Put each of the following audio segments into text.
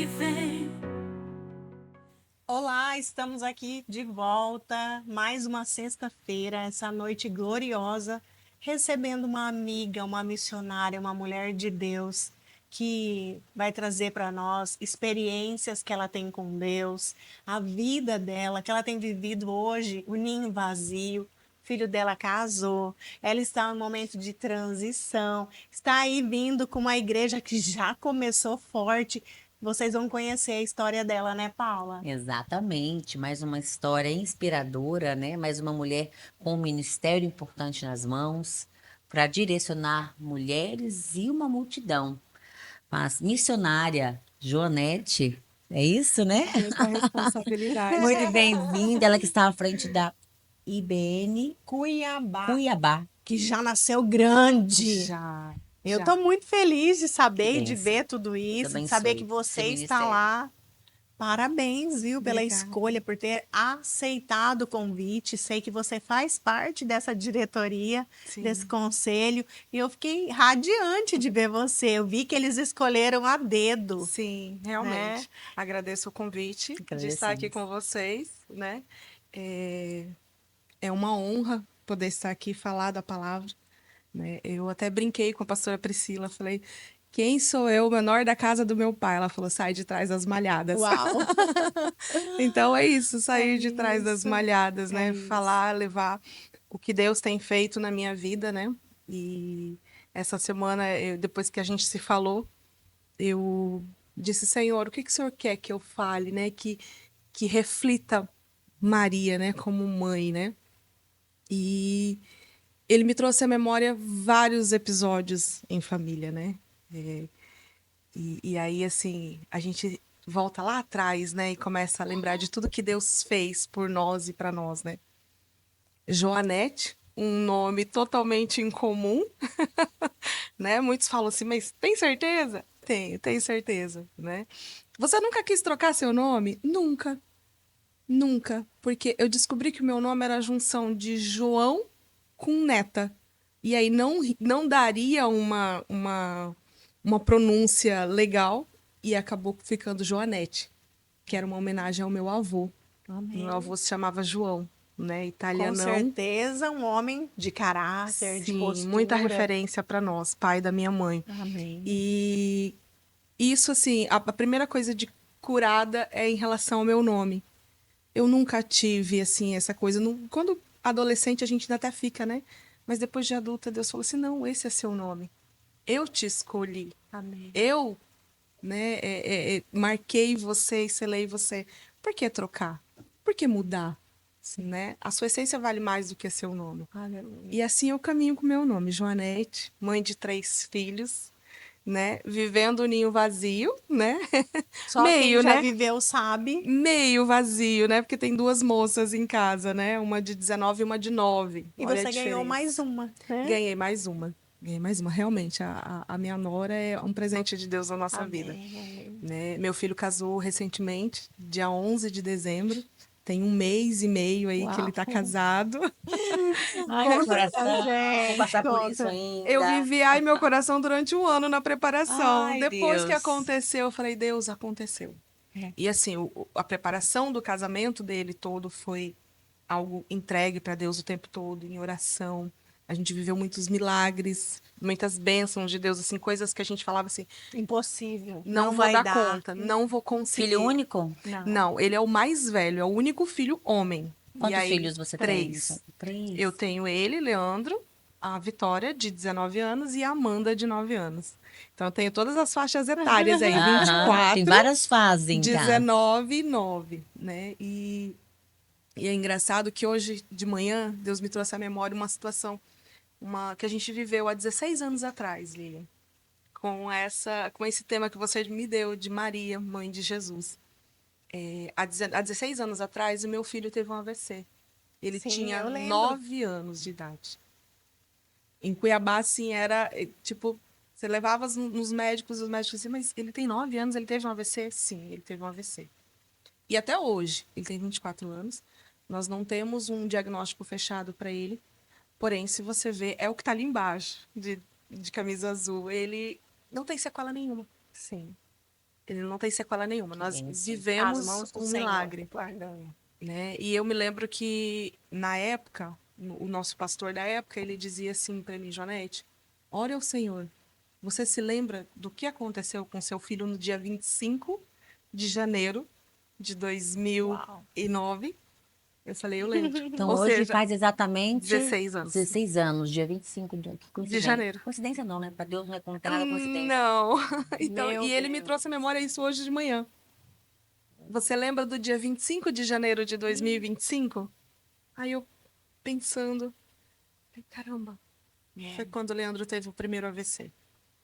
que vem. Olá, estamos aqui de volta, mais uma sexta-feira, essa noite gloriosa, recebendo uma amiga, uma missionária, uma mulher de Deus, que vai trazer para nós experiências que ela tem com Deus, a vida dela, que ela tem vivido hoje, o ninho vazio. O filho dela casou, ela está em um momento de transição, está aí vindo com uma igreja que já começou forte. Vocês vão conhecer a história dela, né, Paula? Exatamente, mais uma história inspiradora, né? Mais uma mulher com um ministério importante nas mãos para direcionar mulheres e uma multidão. Mas missionária Joanete, é isso, né? Muita responsabilidade. Muito bem-vinda, ela que está à frente da IBN Cuiabá. Que já nasceu grande. Já. Eu já. estou muito feliz de saber e de bênção. ver tudo isso, de abençoe saber que esse você está ministério. lá. Parabéns, viu, pela Obrigada. escolha, por ter aceitado o convite. Sei que você faz parte dessa diretoria, Sim. desse conselho, e eu fiquei radiante de ver você. Eu vi que eles escolheram a dedo. Sim, realmente. Agradeço o convite de estar aqui Agradecemos. com vocês, né? É uma honra poder estar aqui e falar da palavra, né? Eu até brinquei com a pastora Priscila, falei, quem sou eu, o menor da casa do meu pai? Ela falou, sai de trás das malhadas. Uau! Então é isso, sair É de trás das isso, malhadas, é né? isso. Falar, levar o que Deus tem feito na minha vida, né? E essa semana, depois que a gente se falou, eu disse, Senhor, o que que o Senhor quer que eu fale, né? Que reflita Maria, né? Como mãe, né? E ele me trouxe à memória vários episódios em família, né? E aí, assim, a gente volta lá atrás, né? E começa a lembrar de tudo que Deus fez por nós e para nós, né? Joanete, um nome totalmente incomum, né? Muitos falam assim, mas tem certeza? Tenho certeza, né? Você nunca quis trocar seu nome? Nunca, nunca. Porque eu descobri que o meu nome era a junção de João com Neta. E aí não daria uma pronúncia legal e acabou ficando Joanete, que era uma homenagem ao meu avô. Amém. Meu avô se chamava João, né? Com Italianão. certeza, um homem de caráter, de Sim, postura. muita referência para nós, pai da minha mãe. Amém. E isso, assim, a primeira coisa de curada é em relação ao meu nome. Eu nunca tive, assim, essa coisa. Quando adolescente, a gente ainda até fica, né? Mas depois de adulta, Deus falou assim: não, esse é seu nome. Eu te escolhi. Amém. Eu, né, marquei você e selei você. Por que trocar? Por que mudar? Né? A sua essência vale mais do que seu nome. Aleluia. E assim eu caminho com o meu nome, Joanete, mãe de 3 filhos, né? Vivendo o ninho vazio, né? Só Meio, quem já né? viveu sabe. Meio vazio, né? Porque tem 2 moças em casa, né? Uma de 19 e uma de 9. E Olha a você ganhou diferença. mais uma, né? Ganhei mais uma. Ganhei mais uma. Realmente, a minha nora é um presente de Deus na nossa vida. Amém. Né? Meu filho casou recentemente, dia 11 de dezembro. Tem 1 mês e meio aí que ele está Uau. casado. Ai, meu coração, Gente, vou passar por isso conta. ainda. Eu vivi ai meu coração durante 1 ano na preparação. Ai, Depois que Deus. aconteceu, eu falei, Deus, aconteceu. É. E assim, a preparação do casamento dele todo foi algo entregue para Deus o tempo todo, em oração. A gente viveu muitos milagres, muitas bênçãos de Deus, assim, coisas que a gente falava assim, Impossível. não vou vai dar dar conta, não vou conseguir. Filho único? Não. Não, ele é o mais velho, é o único filho homem. E Quantos aí, filhos você 3. tem? 3. Eu tenho ele, Leandro, a Vitória, de 19 anos, e a Amanda, de 9 anos. Então, eu tenho todas as faixas etárias aí, Aham, 24, tem várias fases em casa. 19 e 9, né? E é engraçado que hoje de manhã, Deus me trouxe à memória uma situação que a gente viveu há 16 anos atrás, Lilian, com esse tema que você me deu, de Maria, mãe de Jesus. Há 16 anos atrás, o meu filho teve um AVC. Ele Sim, tinha eu lembro. 9 anos de idade. Em Cuiabá, assim, era tipo, você levava nos médicos, e os médicos diziam, mas ele tem 9 anos, ele teve um AVC? Sim, ele teve um AVC. E até hoje, ele tem 24 anos, nós não temos um diagnóstico fechado para ele. Porém, se você vê, é o que está ali embaixo, de camisa azul, ele não tem sequela nenhuma. Sim. Ele não tem sequela nenhuma. Nós Sim, sim. As vivemos mãos do um Senhor milagre, guardando. né? E eu me lembro que, na época, o nosso pastor da época, ele dizia assim para mim, Joanete, ore ao Senhor. Você se lembra do que aconteceu com seu filho no dia 25 de janeiro de Uau. 2009? Eu falei, eu lembro. Então, Ou hoje seja, faz exatamente 16 anos 16 anos, dia 25 que de coincidência. janeiro. Coincidência não, né? Para Deus não é como nada coincidência. Não. Então, Meu e ele me Deus. trouxe à memória isso hoje de manhã. Você lembra do dia 25 de janeiro de 2025? Aí eu pensando, falei, caramba, foi É. quando o Leandro teve o primeiro AVC.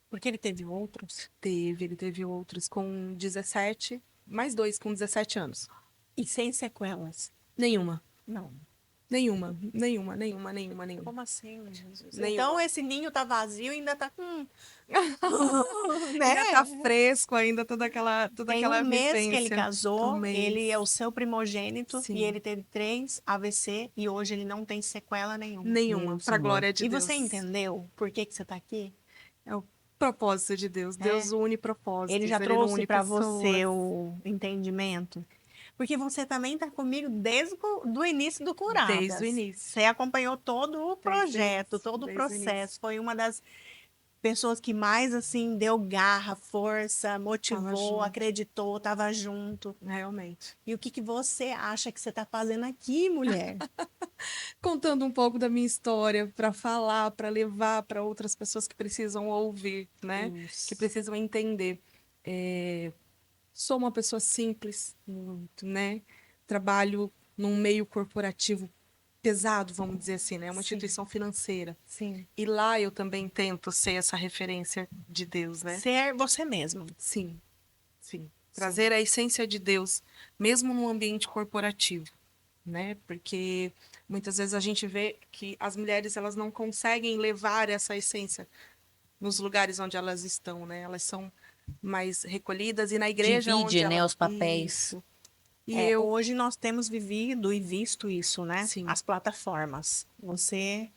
Porque ele teve outros. Ele teve outros com 17, mais dois com 17 anos. E sem sequelas. Nenhuma, Não. nenhuma, nenhuma, nenhuma, nenhuma, nenhuma. Como assim, Jesus? Nenhuma. Então esse ninho tá vazio e ainda tá com. Né? Ainda tá fresco, ainda toda Tem aquela um mês que ele vivência. casou, Um mês. ele é o seu primogênito e Sim. ele teve 3 AVC e hoje ele não tem sequela nenhuma. Nenhuma, Meu pra Senhor. glória de E Deus. você entendeu por que você tá aqui? É o propósito de Deus. Deus une propósitos. Ele já não trouxe une para pessoas. você o entendimento? Porque você também tá comigo desde do início do Curadas. Desde o início. Você acompanhou todo o projeto, início, todo o desde o início. processo. Foi uma das pessoas que mais assim deu garra, força, Tava motivou, junto. acreditou, estava junto. Realmente. E o que você acha que você está fazendo aqui, mulher? Contando um pouco da minha história para falar, para levar para outras pessoas que precisam ouvir, né? Isso. Que precisam entender. Sou uma pessoa simples, né? Trabalho num meio corporativo pesado, vamos dizer assim, né? Uma Sim. instituição financeira. Sim. E lá eu também tento ser essa referência de Deus, né? Ser você mesma. Sim, sim. Trazer a essência de Deus, mesmo num ambiente corporativo, né? Porque muitas vezes a gente vê que as mulheres elas não conseguem levar essa essência nos lugares onde elas estão, né? Elas são mais recolhidas e na igreja onde Divide, né, ela... os papéis. Isso. E eu, Hoje nós temos vivido e visto isso, né? Sim. As plataformas. Você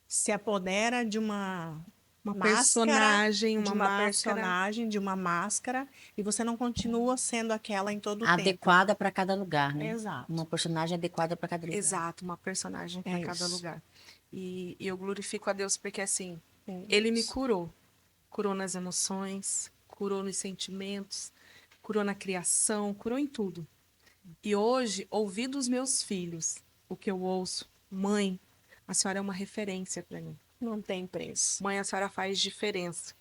se apodera de uma uma máscara, personagem, de uma uma máscara personagem, de uma máscara, e você não continua sendo aquela em todo o tempo. Adequada para cada lugar, né? Exato. Uma personagem adequada para cada lugar. exato, uma personagem para É cada isso. lugar. E eu glorifico a Deus porque assim, É Ele me isso. curou nas emoções, curou nos sentimentos, curou na criação, curou em tudo. E hoje, ouvir dos meus filhos o que eu ouço, mãe, a senhora é uma referência para mim. Não tem preço. Mãe, a senhora faz diferença,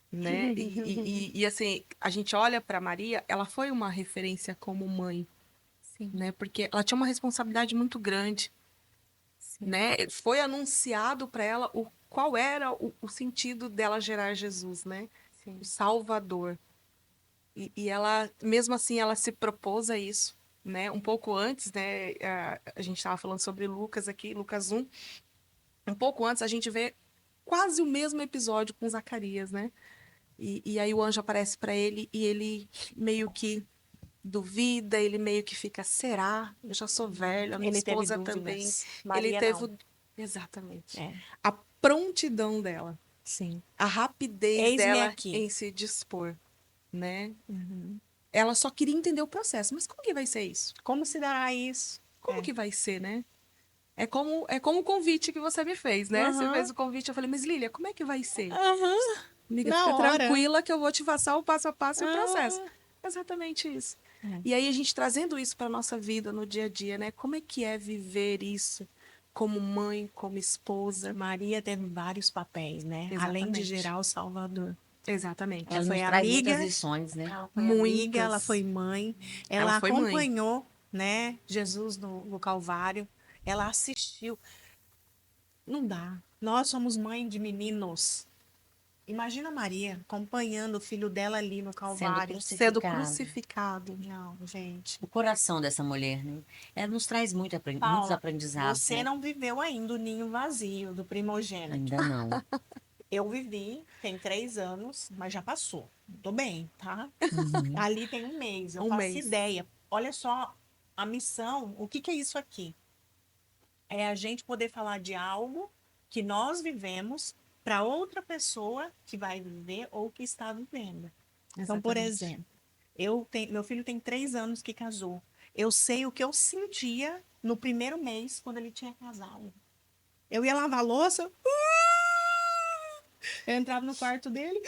né? E assim, a gente olha para Maria, ela foi uma referência como mãe, Sim. né? Porque ela tinha uma responsabilidade muito grande, Sim. né? Foi anunciado para ela qual era o sentido dela gerar Jesus, né? Sim. O Salvador. E ela, mesmo assim, ela se propôs a isso, né? Um pouco antes, né? A gente estava falando sobre Lucas aqui, Lucas 1. Um pouco antes, a gente vê quase o mesmo episódio com Zacarias, né? E aí o anjo aparece para ele e ele meio que duvida, ele meio que fica, será? Eu já sou velho, a minha Ele teve esposa dúvidas. também. Maria Ele teve não. exatamente. É. A prontidão dela, Sim. a rapidez Eis-me dela aqui. em se dispor, né? Uhum. Ela só queria entender o processo, mas como que vai ser isso? Como se dará isso? Como que vai ser, né? É como o convite que você me fez, né? Você Aham. fez o convite, eu falei, mas Lília, como é que vai ser? Aham. Amiga, Na fica hora. tranquila que eu vou te passar o passo a passo e o processo. Aham. Exatamente isso. É. E aí a gente trazendo isso para nossa vida no dia a dia, né? Como é que é viver isso como mãe, como esposa? Maria teve vários papéis, né? Além de Exatamente. gerar o Salvador. Exatamente. Ela foi nos traz amiga. muitas lições, né? Ela foi Muitas. amiga, ela foi mãe, ela Ela foi mãe. acompanhou, né, Jesus no Calvário, ela assistiu. Não dá. Nós somos mãe de meninos. Imagina a Maria acompanhando o filho dela ali no Calvário. Sendo Crucificado. crucificado. Não, gente. O coração dessa mulher, né? Ela nos traz muitos Paula, aprendizados, você né? não viveu ainda o ninho vazio do primogênito. Ainda não. Eu vivi, tem 3 anos, mas já passou. Tô bem, tá? Uhum. Ali tem um mês, eu Um faço mês. ideia. Olha só a missão, o que que é isso aqui? É a gente poder falar de algo que nós vivemos para outra pessoa que vai viver ou que está vivendo. Então, por Exatamente. exemplo, Meu filho tem 3 anos que casou. Eu sei o que eu sentia no primeiro mês quando ele tinha casado. Eu ia lavar a louça, eu entrava no quarto dele,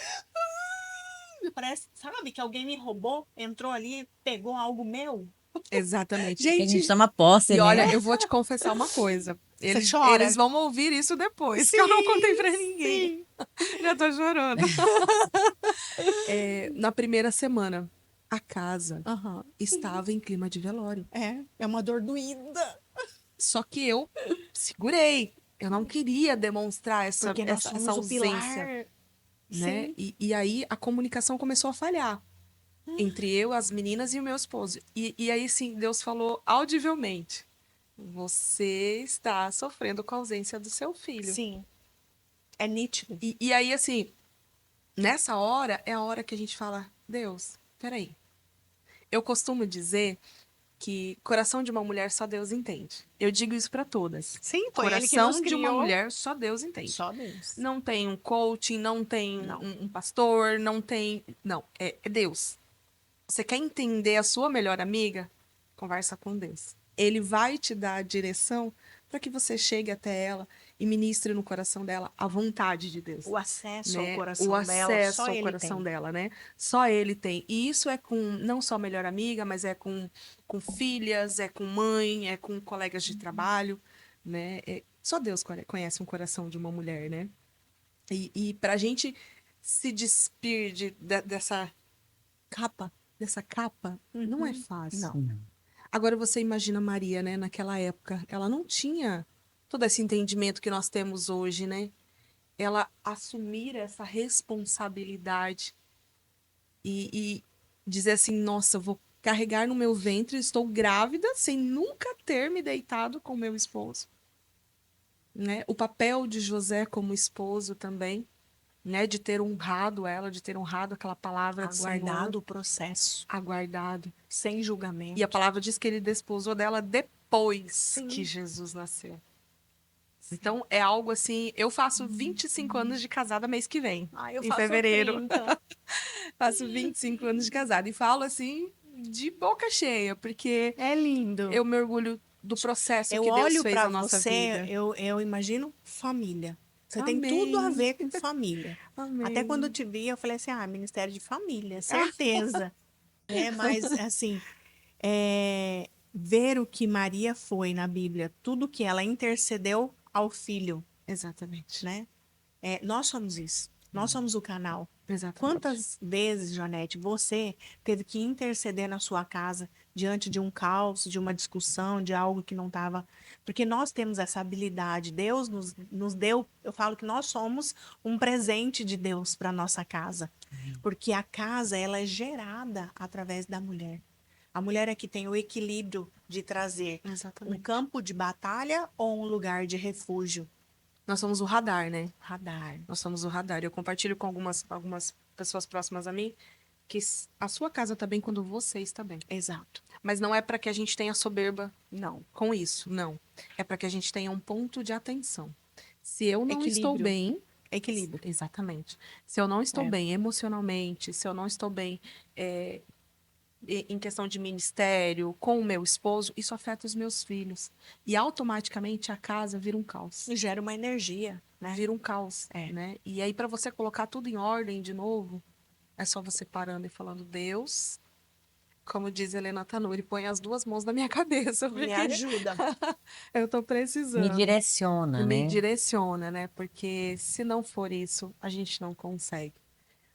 parece, sabe, que alguém me roubou, entrou ali, pegou algo meu. Exatamente. Que a gente Gente, toma posse, e né? olha, eu vou te confessar uma coisa. Você Eles chora? vão ouvir isso depois, que eu não contei Sim, pra ninguém. sim. Já tô chorando. Na primeira semana, a casa Aham. estava em clima de velório. É uma dor doída. Só que eu segurei. Eu não queria demonstrar essa, Porque nós essa, essa somos o ausência, pilar. né? Sim. E aí a comunicação começou a falhar entre eu, as meninas e o meu esposo. E aí, sim, Deus falou audivelmente: você está sofrendo com a ausência do seu filho. Sim. É nítido. E aí, assim, nessa hora é a hora que a gente fala: Deus, peraí. Eu costumo dizer que coração de uma mulher só Deus entende. Eu digo isso para todas. Sim, foi ele que nos Coração de uma criou. mulher só Deus entende. Só Deus. Não tem um coaching, não tem Não. um pastor, não tem. Não, é Deus. Você quer entender a sua melhor amiga? Conversa com Deus. Ele vai te dar a direção para que você chegue até ela e ministre no coração dela a vontade de Deus, O acesso ao né? O coração dela, acesso só ao ele coração tem. dela, né? Só ele tem. E isso é com não só melhor amiga, mas é com filhas, é com mãe, é com colegas de trabalho, né? Só Deus conhece um coração de uma mulher, né? E para a gente se despir dessa Capa? dessa capa, não é Uhum. fácil. Não. Não. Agora você imagina Maria, né? Naquela época, ela não tinha todo esse entendimento que nós temos hoje, né? Ela assumir essa responsabilidade e dizer assim, nossa, eu vou carregar no meu ventre, estou grávida sem nunca ter me deitado com meu esposo, né? O papel de José como esposo também, né? De ter honrado ela, de ter honrado aquela palavra do Senhor, Aguardado o processo, aguardado. sem E a julgamento. palavra diz que ele desposou dela depois Sim. que Jesus nasceu. Então é algo assim, eu faço 25 anos de casada mês que vem, Ah, eu em faço fevereiro. 30. Faço 25 anos de casada e falo assim de boca cheia, porque É lindo. eu me orgulho do processo Eu que Deus olho fez para na nossa você, vida. eu imagino família. Você tem tudo a Amém. ver com família. Até quando eu Amém. te vi, eu falei assim: ah, Ministério de Família, certeza. É, mas assim, ver o que Maria foi na Bíblia, tudo que ela intercedeu ao filho, Exatamente. né? Nós somos isso. Nós somos o canal. Exatamente. Quantas vezes, Jonete, você teve que interceder na sua casa diante de um caos, de uma discussão, de algo que não estava. Porque nós temos essa habilidade. Deus nos deu. Eu falo que nós somos um presente de Deus para nossa casa. Porque a casa, ela é gerada através da mulher. A mulher é que tem o equilíbrio de trazer um Exatamente. campo de batalha ou um lugar de refúgio. Nós somos o radar, né? Radar. Nós somos o radar. Eu compartilho com algumas pessoas próximas a mim que a sua casa está bem quando você está bem. Exato. Mas não é para que a gente tenha soberba Não. com isso, não. É para que a gente tenha um ponto de atenção. Se eu não estou Equilíbrio. bem, Equilíbrio. exatamente. Se eu não estou É. bem emocionalmente, se eu não estou bem em questão de ministério, com o meu esposo, isso afeta os meus filhos. E automaticamente a casa vira um caos. Gera uma energia, né? Vira um caos, É. né? E aí, para você colocar tudo em ordem de novo, é só você parando e falando, Deus, como diz Helena Tanuri, põe as duas mãos na minha cabeça, Me porque ajuda. eu tô Me precisando. direciona, Me né? direciona, né? Porque se não for isso, a gente não consegue,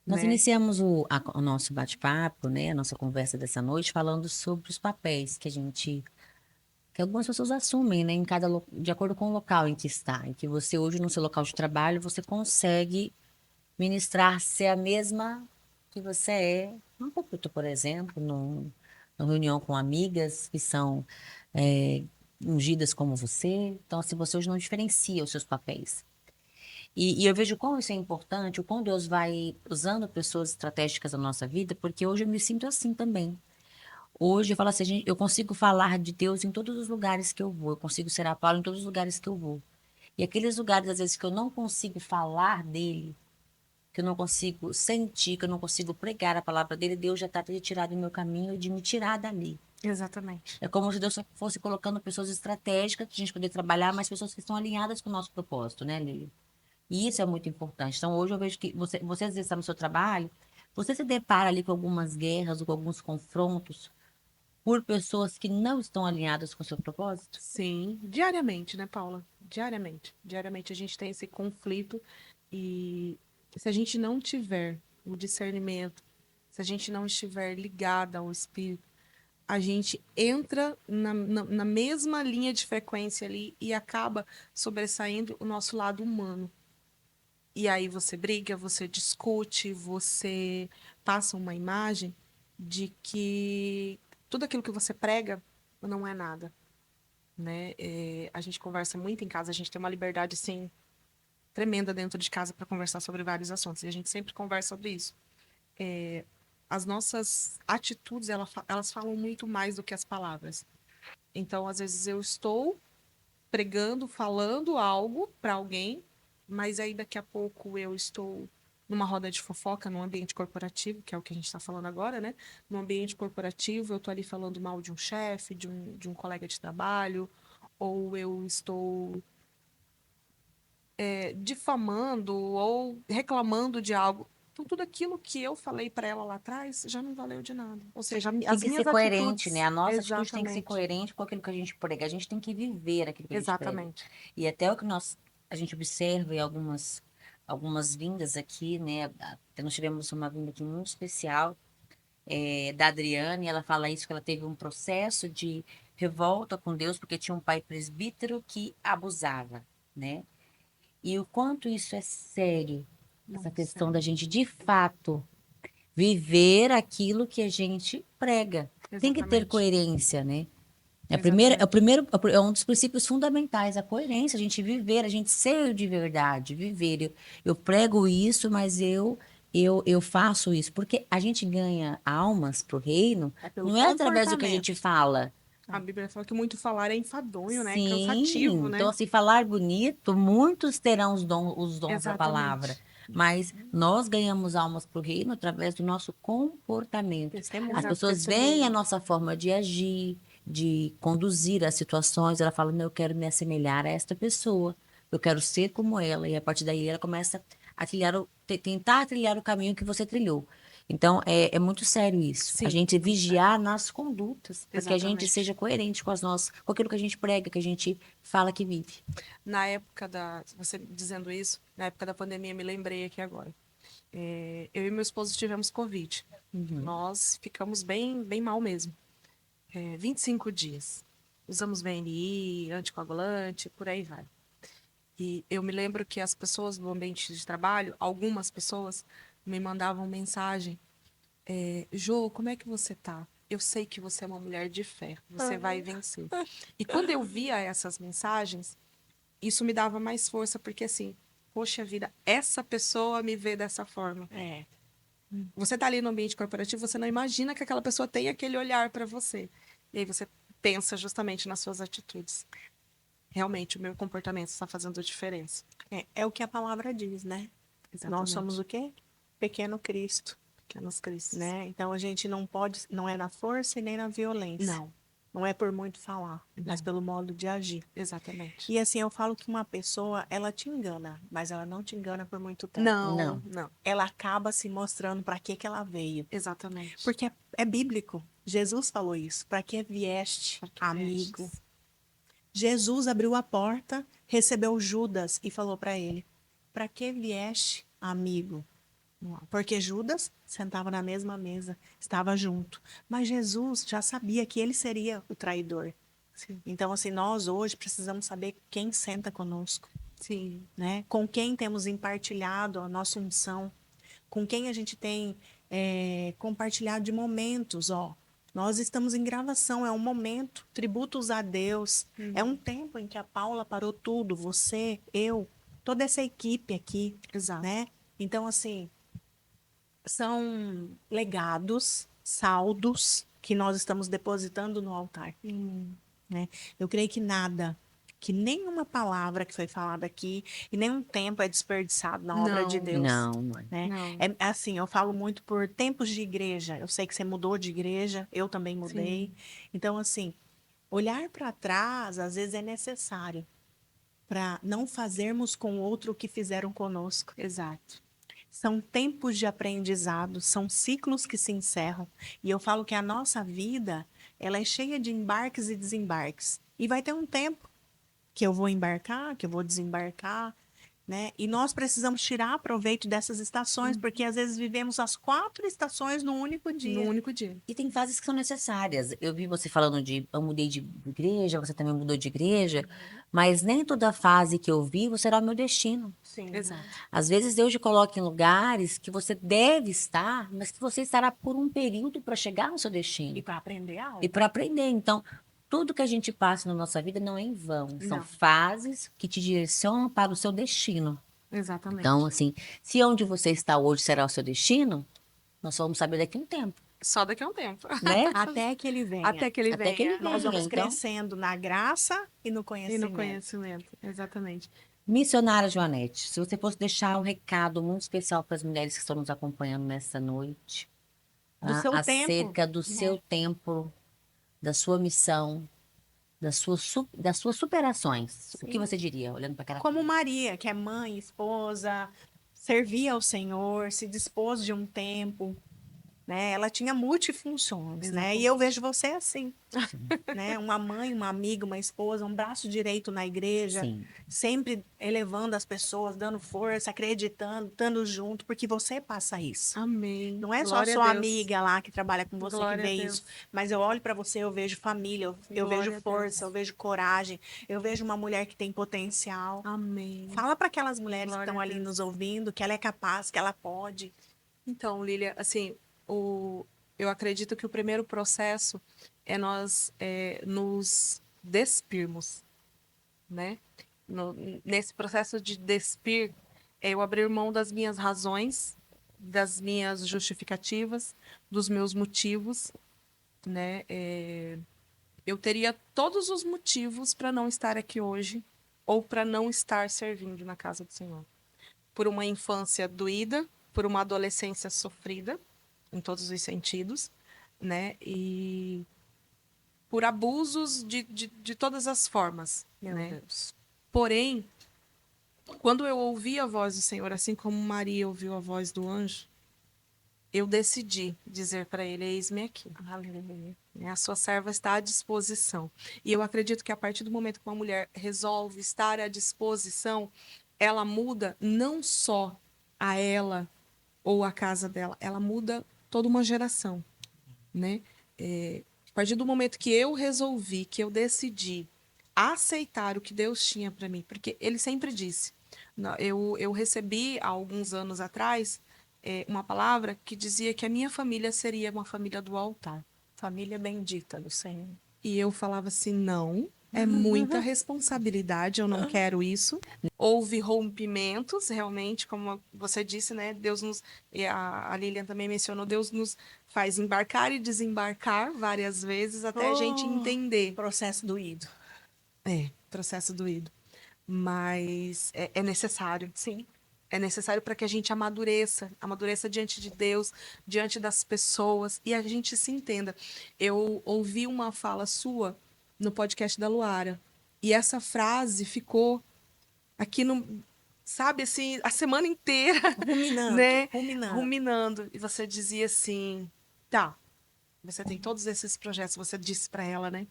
Nós né? iniciamos o nosso bate-papo, né? A nossa conversa dessa noite, falando sobre os papéis que algumas pessoas assumem, né? De acordo com o local em que está. Em que você hoje, no seu local de trabalho, você consegue ministrar ser a mesma que você é num púlpito, por exemplo, numa reunião com amigas que são é, ungidas como você. Então, assim, você hoje não diferencia os seus papéis. E eu vejo como isso é importante, o quão Deus vai usando pessoas estratégicas na nossa vida, porque hoje eu me sinto assim também. Hoje eu falo assim, eu consigo falar de Deus em todos os lugares que eu vou, eu consigo ser a Paula em todos os lugares que eu vou. E aqueles lugares, às vezes, que eu não consigo falar dele, que eu não consigo sentir, que eu não consigo pregar a palavra dele, Deus já está tirado do meu caminho e de me tirar dali. Exatamente. É como se Deus só fosse colocando pessoas estratégicas para a gente poder trabalhar, mas pessoas que estão alinhadas com o nosso propósito, né, Lili? E isso é muito importante. Então, hoje eu vejo que você às vezes está no seu trabalho, você se depara ali com algumas guerras ou com alguns confrontos por pessoas que não estão alinhadas com o seu propósito? Sim, diariamente, né, Paula? Diariamente. Diariamente a gente tem esse conflito e se a gente não tiver o discernimento, se a gente não estiver ligada ao Espírito, a gente entra na mesma linha de frequência ali e acaba sobressaindo o nosso lado humano. E aí você briga, você discute, você passa uma imagem de que tudo aquilo que você prega não é nada, né? A gente conversa muito em casa, a gente tem uma liberdade, sim, tremenda dentro de casa para conversar sobre vários assuntos. E a gente sempre conversa sobre isso. As nossas atitudes, elas falam muito mais do que as palavras. Então, às vezes, eu estou pregando, falando algo para alguém, mas aí daqui a pouco eu estou numa roda de fofoca, num ambiente corporativo, que é o que a gente está falando agora, né? No ambiente corporativo, eu estou ali falando mal de um chefe, de um colega de trabalho, ou eu estou difamando ou reclamando de algo. Então, tudo aquilo que eu falei para ela lá atrás já não valeu de nada. Ou seja, Tem as que ser minhas coerente, né? atitudes. A nossa atitude tem que ser Exatamente. coerente com aquilo que a gente prega. A gente tem que viver aquilo que a gente prega. Exatamente. E até o que a gente observa em algumas vindas aqui, né? Até nós tivemos uma vinda aqui muito especial, da Adriane, ela fala isso, que ela teve um processo de revolta com Deus, porque tinha um pai presbítero que abusava, né? E o quanto isso é sério, essa Muito questão sério. da gente, de fato, viver aquilo que a gente prega. Tem que ter Exatamente. coerência, né? Exatamente. É um dos princípios fundamentais, a coerência, a gente viver, a gente ser de verdade, viver. Eu prego isso, mas eu faço isso, porque a gente ganha almas para o reino, É pelo não é através do que a gente Comportamento. fala. A Bíblia fala que muito falar é enfadonho, né? É Sim, cansativo, então né? assim, falar bonito, muitos terão os dons da palavra, Exatamente. mas nós ganhamos almas para o reino através do nosso comportamento. As Testemunho. pessoas veem a Testemunho. nossa forma de agir, de conduzir as situações, ela fala, não, eu quero me assemelhar a esta pessoa, eu quero ser como ela, e a partir daí ela começa a tentar trilhar o caminho que você trilhou. Então, é muito sério isso. A Sim, gente muito sério. vigiar nas condutas, para que a gente Exatamente. seja coerente com aquilo que a gente prega, que a gente fala que vive. Na época você dizendo isso, na época da pandemia, me lembrei aqui agora. Eu e meu esposo tivemos Covid. Uhum. Nós ficamos bem, bem mal mesmo. 25 dias. Usamos VNI, anticoagulante, por aí vai. E eu me lembro que as pessoas do ambiente de trabalho, algumas pessoas, me mandavam mensagem. Jô, como é que você tá? Eu sei que você é uma mulher de fé, você vai vencer. E quando eu via essas mensagens, isso me dava mais força, porque assim, poxa vida, essa pessoa me vê dessa forma. É. Você tá ali no ambiente corporativo, você não imagina que aquela pessoa tem aquele olhar para você. E aí você pensa justamente nas suas atitudes. Realmente, o meu comportamento está fazendo diferença. É o que a palavra diz, né? Nós somos Exatamente. o quê? Pequeno Cristo, Pequenas crises. né? Então a gente não pode, não é na força e nem na violência. Não, Não é por muito falar, mas não. pelo modo de agir. Exatamente. E assim, eu falo que uma pessoa, ela te engana, mas ela não te engana por muito tempo. Não, Não. não. Ela acaba se mostrando para que ela veio. Exatamente. Porque é bíblico. Jesus falou isso. Para que vieste, Para que amigo? vestes. Jesus abriu a porta, recebeu Judas e falou para ele: Para que vieste, amigo? Porque Judas sentava na mesma mesa, estava junto. Mas Jesus já sabia que ele seria o traidor. Sim, Então, assim, nós hoje precisamos saber quem senta conosco, sim, né? Com quem temos compartilhado a nossa unção, com quem a gente tem compartilhado de momentos, ó. Nós estamos em gravação, é um momento, tributos a Deus. É um tempo em que a Paula parou tudo, você, eu, toda essa equipe aqui, exato. né? Então, assim, são legados, saldos que nós estamos depositando no altar, né? Eu creio que nada que nenhuma palavra que foi falada aqui e nenhum tempo é desperdiçado na obra de Não, Deus, Não, não é. né? não. É assim, eu falo muito por tempos de igreja. Eu sei que você mudou de igreja, eu também mudei. Sim. Então, assim, olhar para trás às vezes é necessário para não fazermos com o outro o que fizeram conosco. Exato. São tempos de aprendizado, são ciclos que se encerram. E eu falo que a nossa vida, ela é cheia de embarques e desembarques. E vai ter um tempo que eu vou embarcar, que eu vou desembarcar, né? E nós precisamos tirar proveito dessas estações, porque às vezes vivemos as 4 estações num único No dia. único dia. E tem fases que são necessárias. Eu vi você falando eu mudei de igreja, você também mudou de igreja, mas nem toda fase que eu vi será o meu destino. Sim. Exato. Às vezes Deus te coloca em lugares que você deve estar, mas que você estará por um período para chegar no seu E destino para aprender algo. e para aprender. Então, tudo que a gente passa na nossa vida não é em vão. São Não. fases que te direcionam para o seu destino. Exatamente. Então, assim, se onde você está hoje será o seu destino, nós só vamos saber daqui a um tempo, Só daqui a um tempo. né? Até que ele venha. Até que ele Até que ele venha. Nós venha. vamos Então, crescendo na graça e no E no conhecimento. conhecimento. Exatamente. missionária Joanete, se você fosse deixar um recado muito especial para as mulheres que estão nos acompanhando nessa noite, Do seu tempo, acerca do né? seu tempo, da sua missão, das suas superações, o que Sim. você diria, olhando para aquela. Como Maria, que é mãe, esposa, servia ao Senhor, se dispôs de um tempo, né? Ela tinha multifunções, né? E eu vejo você assim, né? Uma mãe, uma amiga, uma esposa, um braço direito na igreja, Sim, sempre elevando as pessoas, dando força, acreditando, estando junto, porque você passa isso. Amém. Não é só Glória a sua Deus. amiga lá que trabalha com você que Glória a vê Deus. isso, mas eu olho para você, eu vejo família, eu vejo Glória a força, Deus. eu vejo coragem, eu vejo uma mulher que tem potencial. Amém. Fala para aquelas mulheres que Glória estão a ali Deus. nos ouvindo que ela é capaz, que ela pode. Então, Lília, assim, eu acredito que o primeiro processo é nós nos despirmos, né? Nesse processo de despir, é eu abrir mão das minhas razões, das minhas justificativas, dos meus motivos, né? Eu teria todos os motivos para não estar aqui hoje ou para não estar servindo na casa do Senhor. Por uma infância doída, por uma adolescência sofrida, em todos os sentidos, né? E por abusos de todas as formas, Meu né? Deus. Porém, quando eu ouvi a voz do Senhor, assim como Maria ouviu a voz do anjo, eu decidi dizer para ele: eis-me aqui. Aleluia. A sua serva está à disposição. E eu acredito que a partir do momento que uma mulher resolve estar à disposição, ela muda não só a ela ou a casa dela, ela muda toda uma geração, né? A partir do momento que eu resolvi, que eu decidi aceitar o que Deus tinha para mim, porque Ele sempre disse. Eu recebi há alguns anos atrás uma palavra que dizia que a minha família seria uma família do altar. Família bendita do Senhor. E eu falava assim: não, é muita responsabilidade, eu não quero isso. Houve rompimentos, realmente, como você disse, né? Deus nos. E a Lilian também mencionou, Deus nos faz embarcar e desembarcar várias vezes até a gente entender. Processo doído. Processo doído. Mas é necessário. Sim. É necessário para que a gente amadureça diante de Deus, diante das pessoas, e a gente se entenda. Eu ouvi uma fala sua no podcast da Luara, e essa frase ficou aqui no, sabe, assim, a semana inteira, Ruminando, né? ruminando. Ruminando. E você dizia assim: tá, você tem todos esses projetos, você disse para ela, né?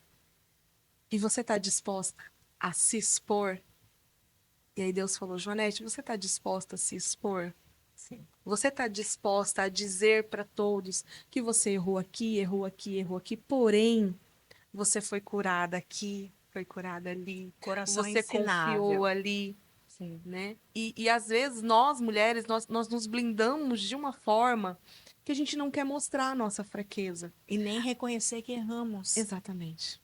E você está disposta a se expor? E aí Deus falou: Joanete, você está disposta a se expor? Sim. Você está disposta a dizer para todos que você errou aqui, errou aqui, errou aqui, porém, você foi curada aqui, foi curada ali, Coração você confiou ensinável. ali, Sim. né? E às vezes nós, mulheres, nós nos blindamos de uma forma que a gente não quer mostrar a nossa fraqueza. E nem reconhecer que erramos. Exatamente.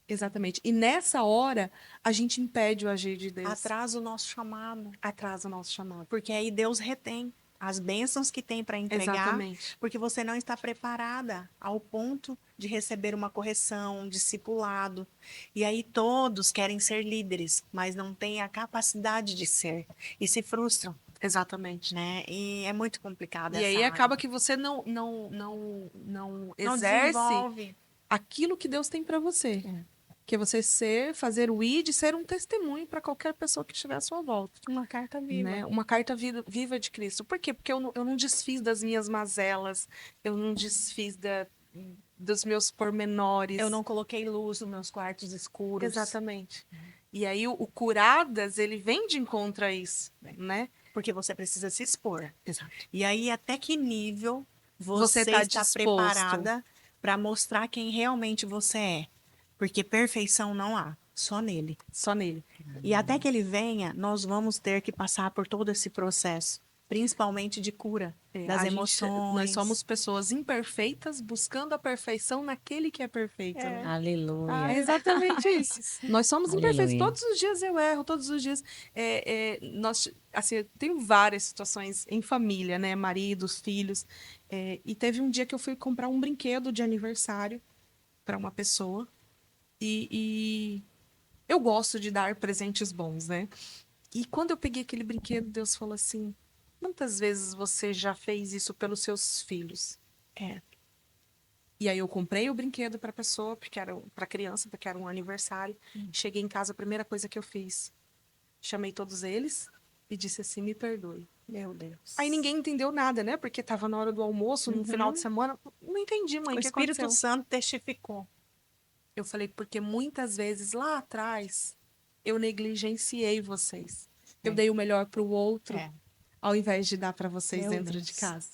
Exatamente. E nessa hora, a gente impede o agir de Deus. Atrasa o nosso chamado. Atrasa o nosso chamado. Porque aí Deus retém. as bênçãos que tem para entregar, Exatamente. porque você não está preparada ao ponto de receber uma correção, um discipulado. E aí todos querem ser líderes, mas não têm a capacidade de ser e se frustram, Exatamente. né? E é muito complicado E essa aí acaba área. que você não Não exerce desenvolve. aquilo que Deus tem para você. Que é você fazer o ID, ser um testemunho para qualquer pessoa que estiver à sua volta. Uma carta viva. Né? Uma carta viva de Cristo. Por quê? Porque eu não desfiz das minhas mazelas, eu não desfiz dos meus pormenores. Eu não coloquei luz nos meus quartos escuros. Exatamente. E aí o Curadas, ele vem de encontro a isso, né? Porque você precisa se expor. Exato. E aí, até que nível Você você tá está disposto. preparada para mostrar quem realmente você é? Porque perfeição não há, só nele. Só nele. E até que ele venha, nós vamos ter que passar por todo esse processo, principalmente de cura das emoções. Nós somos pessoas imperfeitas buscando a perfeição naquele que é perfeito. Né? Aleluia. É exatamente isso. Nós somos imperfeitos. Aleluia. Todos os dias eu erro, todos os dias. Assim, eu tenho várias situações em família, né? Maridos, filhos. E teve um dia que eu fui comprar um brinquedo de aniversário para uma pessoa. E eu gosto de dar presentes bons, né? E quando eu peguei aquele brinquedo, Deus falou assim: quantas vezes você já fez isso pelos seus filhos? É. E aí eu comprei o brinquedo para a pessoa, para criança, porque era um aniversário. Cheguei em casa, a primeira coisa que eu fiz, chamei todos eles e disse assim: me perdoe. Meu Deus. Aí ninguém entendeu nada, né? Porque estava na hora do almoço, no final de semana. Não entendi, mãe, O o que Espírito aconteceu? Santo testificou. Eu falei, porque muitas vezes lá atrás eu negligenciei vocês. Eu dei o melhor para o outro, É. ao invés de dar para vocês Meu dentro Deus. de casa.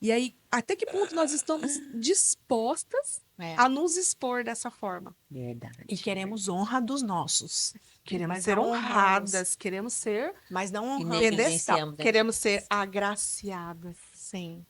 E aí, até que ponto nós estamos dispostas É. a nos expor dessa forma? Verdade. E queremos honra dos nossos. Queremos Mas ser não honramos. honradas, queremos ser Mas não E honramos. negligenciamos, né? queremos ser agraciadas, Sim.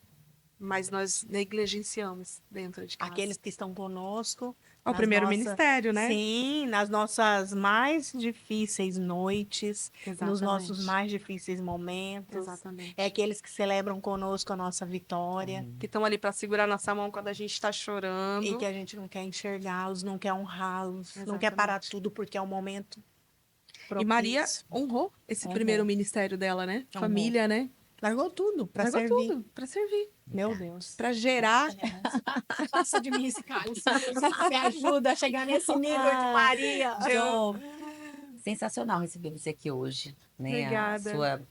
mas nós negligenciamos dentro de casa. Aqueles que estão conosco. É o nas primeiro nossas- ministério, né? Sim, nas nossas mais difíceis noites, nos Exatamente. nossos mais difíceis momentos. Exatamente. É aqueles que celebram conosco a nossa vitória Que estão ali para segurar nossa mão quando a gente está chorando. e que a gente não quer enxergá-los, não quer honrá-los, não Exatamente. quer parar tudo porque é o momento E Maria propício. honrou esse Honrou. primeiro ministério dela, né? Honrou. Família, né? Largou tudo para Largou servir. tudo para servir, Meu Deus. para gerar. Passa de mim esse cálice. Me ajuda a chegar nesse nível de Maria. Jô, sensacional receber você aqui hoje, né? Obrigada.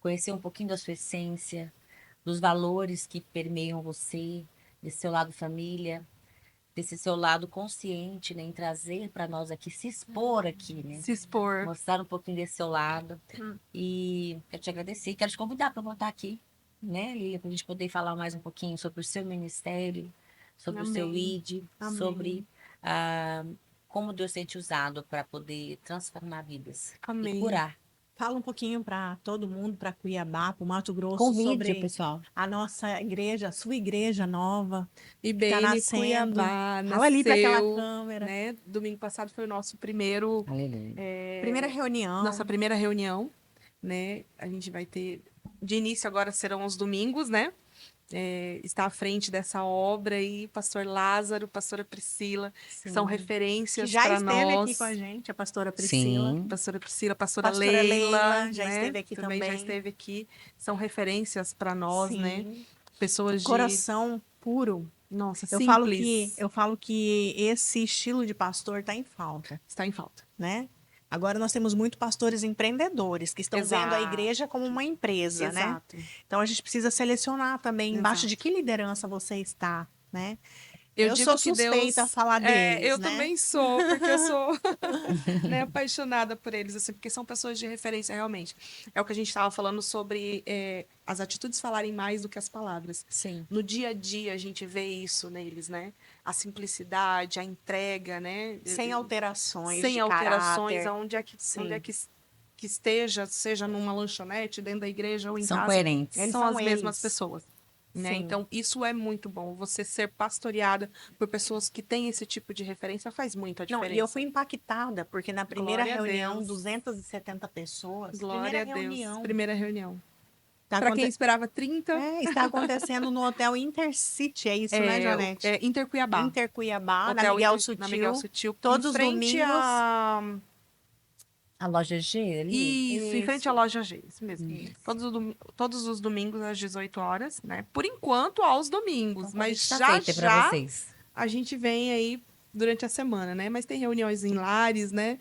Conhecer um pouquinho da sua essência, dos valores que permeiam você, desse seu lado família, desse seu lado consciente, né? Em trazer para nós aqui, se expor aqui, né? Se expor. Mostrar um pouquinho desse seu lado. E quero te agradecer, quero te convidar para voltar aqui, né, Lília, para a gente poder falar mais um pouquinho sobre o seu ministério, sobre o seu Amém. ID, Amém. sobre como Deus tem te usado para poder transformar vidas e Amém. curar. Fala um pouquinho para todo mundo, para Cuiabá, para o Mato Grosso, Convide sobre o pessoal. a nossa igreja, a sua igreja nova. IBN nascendo. Cuiabá Fala ali para aquela nasceu, câmera. né? Domingo passado foi o nosso primeiro, Aleluia. Primeira reunião. nossa primeira reunião, né? A gente vai ter, de início agora serão os domingos, né? Está à frente dessa obra aí, pastor Lázaro, pastora Priscila, que são Sim. que referências já para esteve nós. aqui com a gente, a pastora Priscila. Sim. Pastora Priscila, pastora Pastora Leila já né? esteve aqui já também. esteve aqui. São referências para nós, Sim. né? Pessoas de Coração puro. nossa, Eu simples. falo que esse estilo de pastor está em falta, Está em falta. né? Agora nós temos muito pastores empreendedores que estão vendo a Exato. igreja como uma empresa, né? Exato. Então a gente precisa selecionar também embaixo Exato. de que liderança você está, né? Eu Eu digo sou que Deus, suspeita a falar deles, eu né? também sou, porque eu sou né, apaixonada por eles, assim, porque são pessoas de referência realmente. É o que a gente estava falando sobre as atitudes falarem mais do que as palavras. Sim. No dia a dia a gente vê isso neles, né? A simplicidade, a entrega, né? Sem alterações Sem de alterações, caráter. onde é Sim. que esteja, seja numa lanchonete, dentro da igreja ou em São casa, coerentes. Eles são são as mesmas eles. pessoas. Né? Sim. Então, isso é muito bom. Você ser pastoreada por pessoas que têm esse tipo de referência faz muita Não, diferença. e eu fui impactada, porque na primeira Glória a reunião, Deus. 270 pessoas, Glória primeira a Deus. reunião. Primeira reunião. Tá Para quem aconte- esperava 30, está acontecendo no Hotel Intercity, é isso, né, Janete? Inter Cuiabá. Inter Cuiabá, na Hotel Miguel Na Miguel Sutil, Sutil. todos em os frente domingos. A loja G ali? Isso, em frente à Isso. loja G, isso mesmo. Isso. Todos os domingos às 18 horas, né? Por enquanto, aos domingos. Então, Mas tá já feita pra já vocês. a gente vem aí durante a semana, né? Mas tem reuniões em lares, né?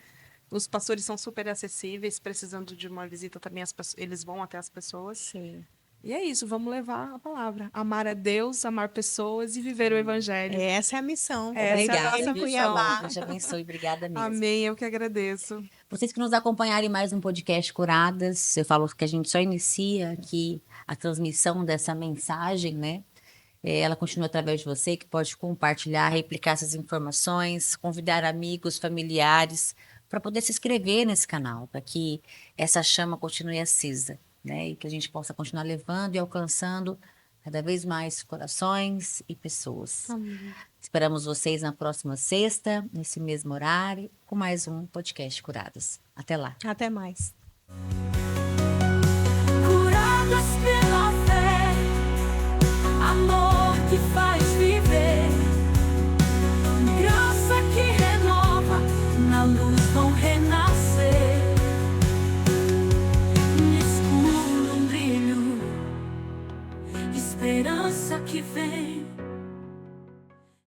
Os pastores são super acessíveis, precisando de uma visita também, eles vão até as pessoas. Sim. E é isso, vamos levar a palavra. Amar a Deus, amar pessoas e viver o evangelho. Essa é a missão. Essa é a Obrigada, nossa viu, missão. João? Deus te abençoe. Obrigada mesmo. Amém, eu que agradeço. Vocês que nos acompanharem mais um podcast Curadas, eu falo que a gente só inicia aqui a transmissão dessa mensagem, né? Ela continua através de você, que pode compartilhar, replicar essas informações, convidar amigos, familiares, para poder se inscrever nesse canal, para que essa chama continue acesa, né? E que a gente possa continuar levando e alcançando cada vez mais corações e pessoas. Amém. Esperamos vocês na próxima sexta, nesse mesmo horário, com mais um podcast Curadas. Até lá. Até mais. Curadas pela fé, amor.